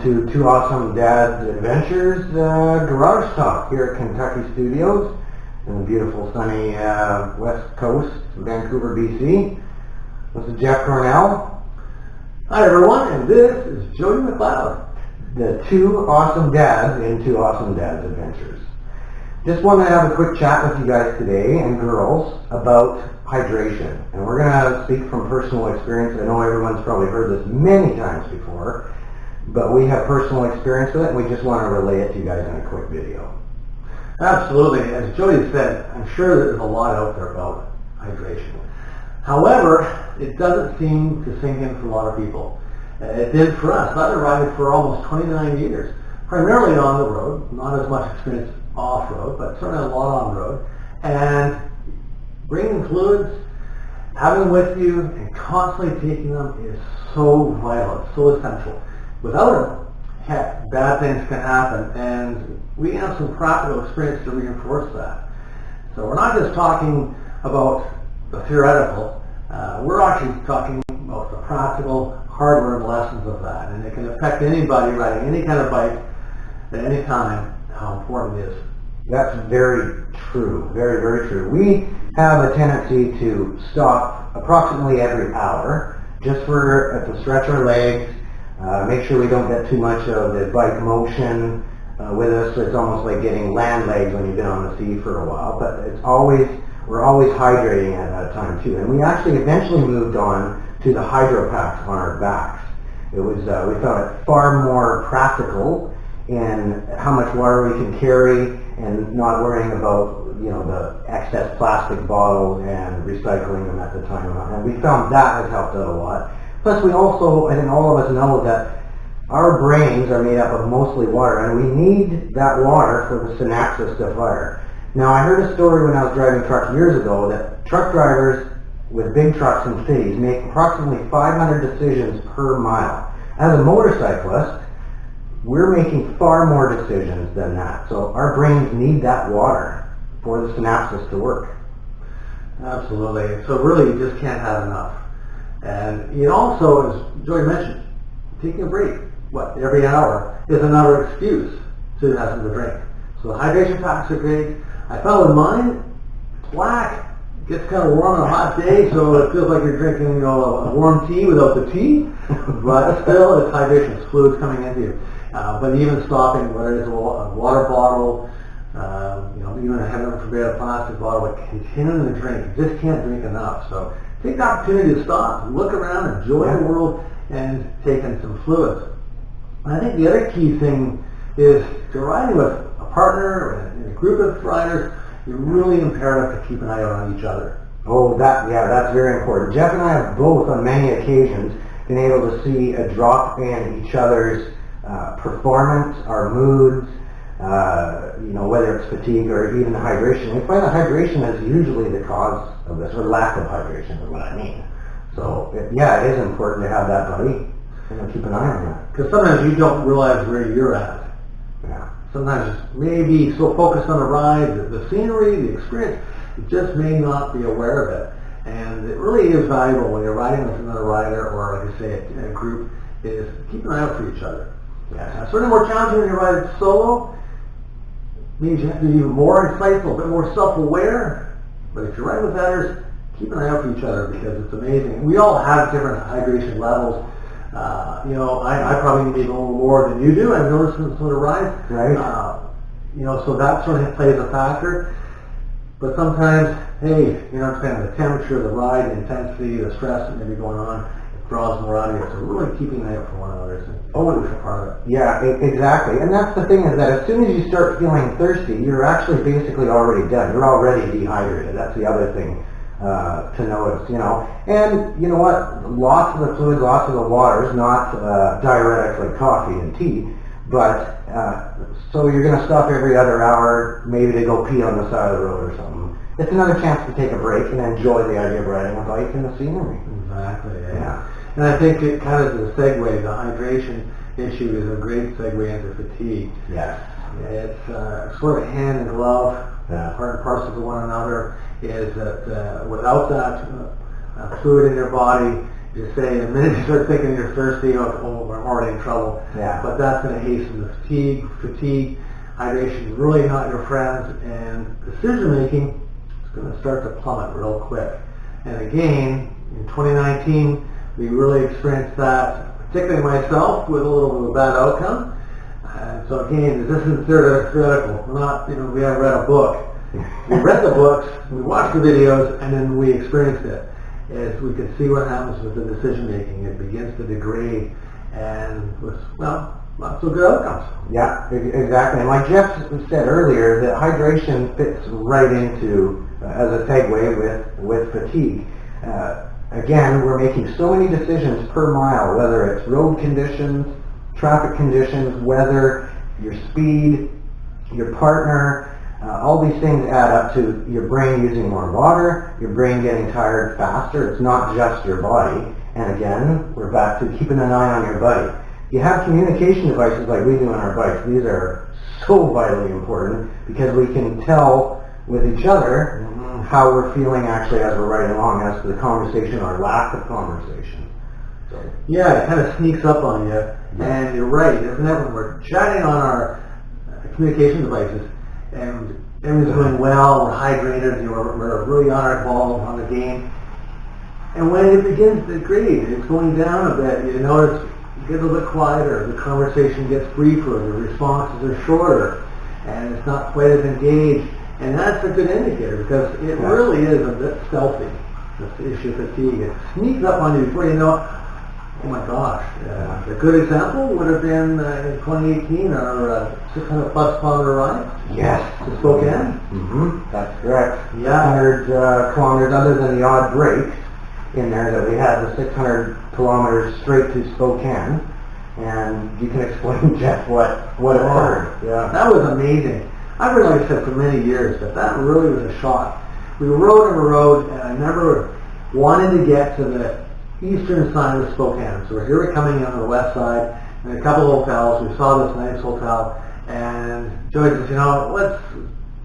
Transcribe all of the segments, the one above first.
to Two Awesome Dads Adventures Garage Talk here at Kentucky Studios in the beautiful sunny west coast, Vancouver, BC. This is Jeff Cornell. Hi everyone, and this is Jody McLeod. The Two Awesome Dads in Two Awesome Dads Adventures. Just wanted to have a quick chat with you guys today, and girls, about hydration. And we're going to speak from personal experience. I know everyone's probably heard this many times before, but we have personal experience with it, and we just want to relay it to you guys in a quick video. Absolutely. As Jody said, I'm sure there's a lot out there about hydration. However, it doesn't seem to sink in for a lot of people. It did for us. I've been riding for almost 29 years, primarily on the road, not as much experience off-road, but certainly a lot on road. And bringing fluids, having them with you, and constantly taking them is so vital, it's so essential. Without them, heck, bad things can happen, and we have some practical experience to reinforce that. So we're not just talking about the theoretical, we're actually talking about the practical, hard-learned lessons of that, and it can affect anybody riding any kind of bike at any time, how important it is. That's very true, very, very true. We have a tendency to stop approximately every hour just to stretch our legs, make sure we don't get too much of the bike motion with us. It's almost like getting land legs when you've been on the sea for a while, but we're always hydrating at that time too. And we actually eventually moved on to the hydro packs on our backs. It was, we found it far more practical in how much water we can carry and not worrying about, the excess plastic bottles and recycling them at the time. And we found that has helped out a lot. Plus we also, I think all of us know that our brains are made up of mostly water, and we need that water for the synapses to fire. Now I heard a story when I was driving truck years ago that truck drivers with big trucks in cities make approximately 500 decisions per mile. As a motorcyclist, we're making far more decisions than that. So our brains need that water for the synapses to work. Absolutely. So really you just can't have enough. And it also, as Joey mentioned, taking a break, every hour is another excuse to have something to drink. So the hydration packs are great. I found with mine, it's black. It gets kind of warm on a hot day, so it feels like you're drinking a warm tea without the tea, but still it's hydration, it's fluids coming into you. But even stopping, whether it's a water bottle, even heaven forbid a plastic bottle, but continuing to drink, you just can't drink enough. So take the opportunity to stop, look around, enjoy the world, and take in some fluids. And I think the other key thing is if you're riding with a partner or in a group of riders, you're really imperative to keep an eye out on each other. Oh, that's very important. Jeff and I have both on many occasions been able to see a drop in each other's performance, our moods, whether it's fatigue or even hydration. We find that hydration is usually the cause of this, or lack of hydration is what I mean. So, it is important to have that buddy and keep an eye on that. Because sometimes you don't realize where you're at. Yeah. Sometimes maybe so focused on the ride, the scenery, the experience, you just may not be aware of it. And it really is valuable when you're riding with another rider, or like I say, in a group, is keep an eye out for each other. Yeah. Certainly more challenging when you're riding solo. Means you have to be even more insightful, a bit more self-aware. But if you're riding with others, keep an eye out for each other, because it's amazing. We all have different hydration levels. I probably need a little more than you do. I've noticed in some of the rides. Right. So that sort of plays a factor. But sometimes, hey, depending on the temperature of the ride, the intensity, the stress that may be going on, it draws more out of you. So really keeping an eye out for one another is a crucial part of it. Yeah, exactly. And that's the thing, is that as soon as you start feeling thirsty, you're actually basically already done. You're already dehydrated. That's the other thing to notice, And you know what? Lots of the fluids, lots of the water is not diuretics like coffee and tea, but so you're going to stop every other hour, maybe to go pee on the side of the road or something. It's another chance to take a break and enjoy the idea of riding a bike and the scenery. Exactly, yeah. And I think it kind of is a segue. The hydration issue is a great segue into fatigue. Yes. It's sort of hand in glove, part and parcel to one another, is that without that fluid in your body, You say the minute you start thinking you're thirsty, oh, we're already in trouble. Yeah. But that's going to hasten the fatigue. Hydration is really not your friend, and decision making is going to start to plummet real quick. And again, in 2019, we really experienced that, particularly myself, with a little bit of a bad outcome. And so again, this isn't theoretical. We're not, we haven't read a book. We read the books, we watched the videos, and then we experienced it. As we can see what happens with the decision making, it begins to degrade, and with, well, not so good outcomes. Yeah, exactly. And like Jeff said earlier, that hydration fits right into, as a segue with fatigue. Again, we're making so many decisions per mile, whether it's road conditions, traffic conditions, weather, your speed, your partner, all these things add up to your brain using more water, your brain getting tired faster. It's not just your body. And again, we're back to keeping an eye on your body. You have communication devices like we do on our bikes. These are so vitally important because we can tell with each other how we're feeling actually as we're riding along, as to the conversation or lack of conversation. So, yeah, it kind of sneaks up on you. And you're right, isn't it? When we're chatting on our communication devices and everything's going well, we're hydrated, we're really on our ball, on the game. And when it begins to degrade, it's going down a bit, you notice you get a little bit quieter, the conversation gets briefer, the responses are shorter, and it's not quite as engaged. And that's a good indicator because it really is a bit stealthy, this issue of fatigue. It sneaks up on you before you know it. Oh my gosh. A good example would have been in 2018 our 600 plus kilometer ride. yes. To Spokane. Mm-hmm. That's correct. Yeah. 600 kilometers, other than the odd breaks in there, that we had the 600 kilometers straight to Spokane. And you can explain, Jeff, what occurred. Yeah. That was amazing. I've realized that for many years, but that really was a shock. We rode, and I remember wanting to get to the eastern side of Spokane. So here we're coming in on the west side, and a couple of hotels. We saw this nice hotel, and Joey says, let's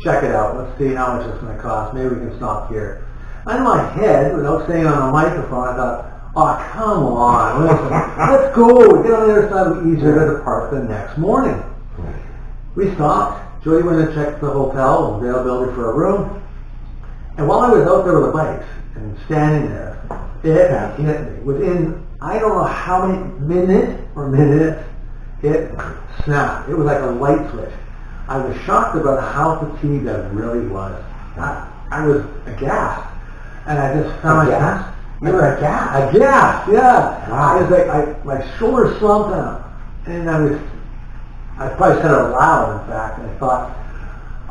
check it out. Let's see how much it's going to cost. Maybe we can stop here. In my head, without saying on a microphone, I thought, oh, come on, let's go. Get on the other side, it'll be easier to depart the next morning. We stopped. Joey went and checked the hotel, availability for a room. And while I was out there with the bikes and standing there, it hit me. Within, I don't know how many minutes, it snapped. It was like a light switch. I was shocked about how fatigued I really was. I was aghast. And I just found myself. You were aghast? Aghast, yeah. Wow. I was like, my shoulders slumped down. And I probably said it out loud, in fact. I thought,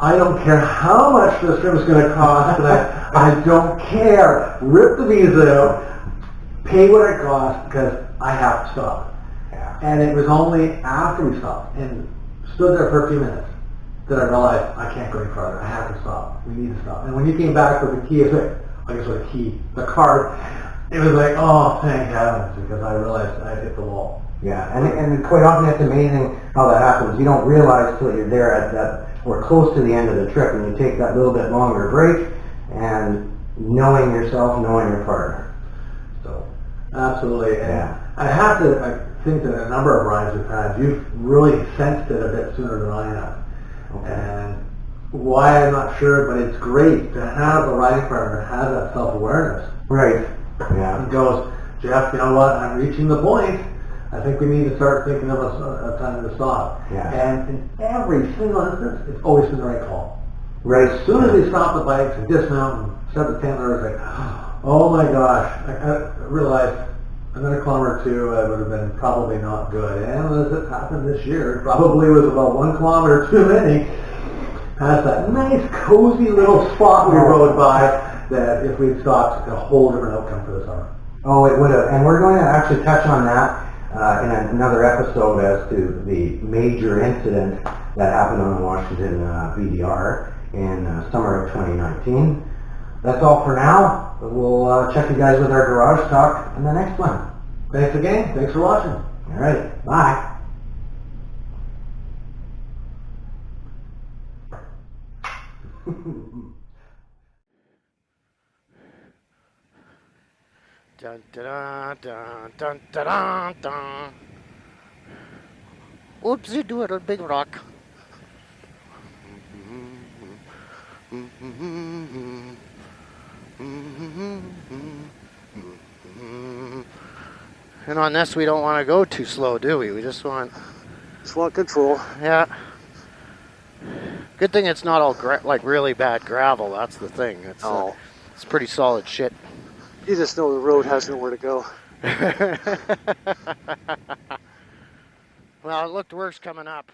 I don't care how much this room is going to cost, but I don't care. Rip the visa out, pay what it costs, because I have to stop. Yeah. And it was only after we stopped and stood there for a few minutes that I realized I can't go any farther. I have to stop. We need to stop. And when you came back with the key, the card, it was like, oh, thank heavens, because I realized I hit the wall. Yeah, and quite often it's amazing how that happens. You don't realize till you're there at that, or close to the end of the trip, and you take that little bit longer break, and knowing yourself, knowing your partner. So, absolutely. Yeah. I think that a number of rides we've had, you've really sensed it a bit sooner than I have. Okay. And why, I'm not sure, but it's great to have a riding partner that has that self-awareness. Right. Yeah. He goes, Jeff, you know what, I'm reaching the point. I think we need to start thinking of a time to stop. Yeah. And in every single instance, it's always been the right call. Right. As soon as we stop the bikes and dismount and set the tent, I was like, oh my gosh. I realized another kilometer or two would have been probably not good. And as it happened this year, it probably was about 1 kilometer too many. Past that nice cozy little spot we rode by, that if we'd stopped, a whole different outcome for the summer. Oh, it would have. And we're going to actually touch on that in another episode as to the major incident that happened on the Washington VDR in summer of 2019. That's all for now. We'll check you guys with our garage talk in the next one. Thanks again. Thanks for watching. All right. Bye. Dun, dun, dun, dun, dun, dun, dun. Oopsie doodle, big rock. And on this, we don't want to go too slow, do we? We just want control. Yeah. Good thing it's not all like really bad gravel. That's the thing. It's pretty solid shit. You just know the road has nowhere to go. Well, it looked worse coming up.